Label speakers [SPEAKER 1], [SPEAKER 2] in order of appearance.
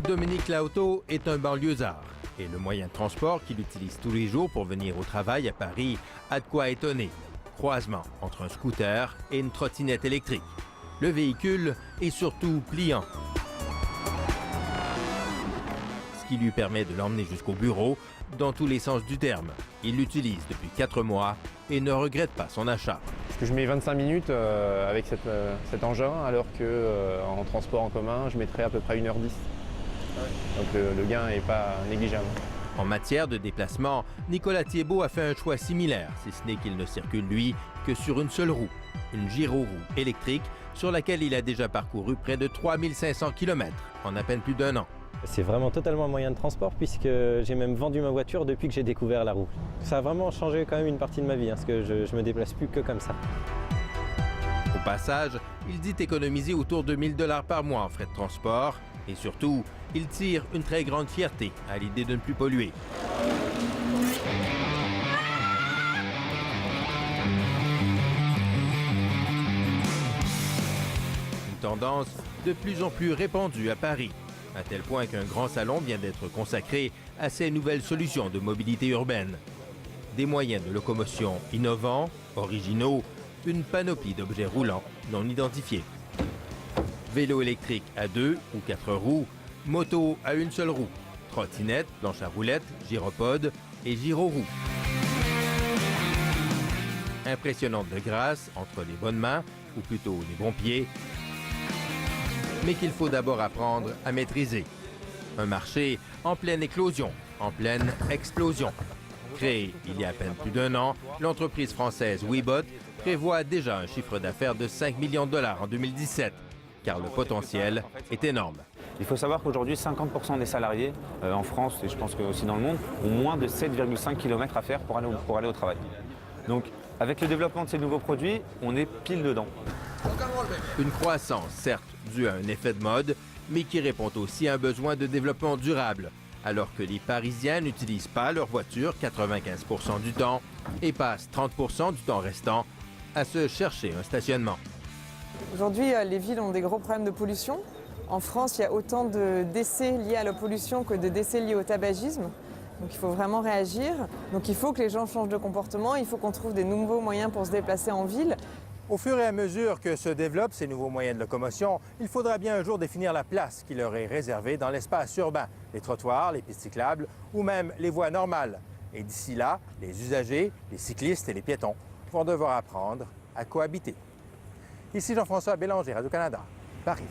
[SPEAKER 1] Dominique Lauto est un banlieusard et le moyen de transport qu'il utilise tous les jours pour venir au travail à Paris a de quoi étonner. Croisement entre un scooter et une trottinette électrique. Le véhicule est surtout pliant, ce qui lui permet de l'emmener jusqu'au bureau dans tous les sens du terme. Il l'utilise depuis 4 mois et ne regrette pas son achat.
[SPEAKER 2] Parce que je mets 25 minutes avec cet engin, alors qu'en transport en commun, je mettrais à peu près 1h10. Donc le gain n'est pas négligeable.
[SPEAKER 1] En matière de déplacement, Nicolas Thiébaut a fait un choix similaire, si ce n'est qu'il ne circule, lui, que sur une seule roue, une gyroroue électrique sur laquelle il a déjà parcouru près de 3500 km en à peine plus d'1 an.
[SPEAKER 3] C'est vraiment totalement un moyen de transport puisque j'ai même vendu ma voiture depuis que j'ai découvert la roue. Ça a vraiment changé quand même une partie de ma vie, parce que je me déplace plus que comme ça.
[SPEAKER 1] Au passage, il dit économiser autour de 1 000 $ par mois en frais de transport et surtout, il tire une très grande fierté à l'idée de ne plus polluer. Une tendance de plus en plus répandue à Paris, à tel point qu'un grand salon vient d'être consacré à ces nouvelles solutions de mobilité urbaine. Des moyens de locomotion innovants, originaux, une panoplie d'objets roulants non identifiés. Vélo électrique à 2 ou 4 roues, moto à une seule roue, trottinette, planche à roulettes, gyropode et gyroroue. Impressionnante de grâce entre les bonnes mains, ou plutôt les bons pieds, mais qu'il faut d'abord apprendre à maîtriser. Un marché en pleine éclosion, en pleine explosion. Créée il y a à peine plus d'1 an, l'entreprise française Webot prévoit déjà un chiffre d'affaires de 5 millions de $ en 2017, car le potentiel est énorme.
[SPEAKER 4] Il faut savoir qu'aujourd'hui, 50% des salariés en France, et je pense que aussi dans le monde, ont moins de 7,5 km à faire pour aller au travail. Donc, avec le développement de ces nouveaux produits, on est pile dedans.
[SPEAKER 1] Une croissance, certes, due à un effet de mode, mais qui répond aussi à un besoin de développement durable, alors que les Parisiens n'utilisent pas leur voiture 95% du temps et passent 30% du temps restant à se chercher un stationnement.
[SPEAKER 5] Aujourd'hui, les villes ont des gros problèmes de pollution. En France, il y a autant de décès liés à la pollution que de décès liés au tabagisme. Donc il faut vraiment réagir. Donc il faut que les gens changent de comportement, il faut qu'on trouve des nouveaux moyens pour se déplacer en ville.
[SPEAKER 6] Au fur et à mesure que se développent ces nouveaux moyens de locomotion, il faudra bien un jour définir la place qui leur est réservée dans l'espace urbain, les trottoirs, les pistes cyclables ou même les voies normales. Et d'ici là, les usagers, les cyclistes et les piétons vont devoir apprendre à cohabiter. Ici Jean-François Bélanger, Radio-Canada, Paris.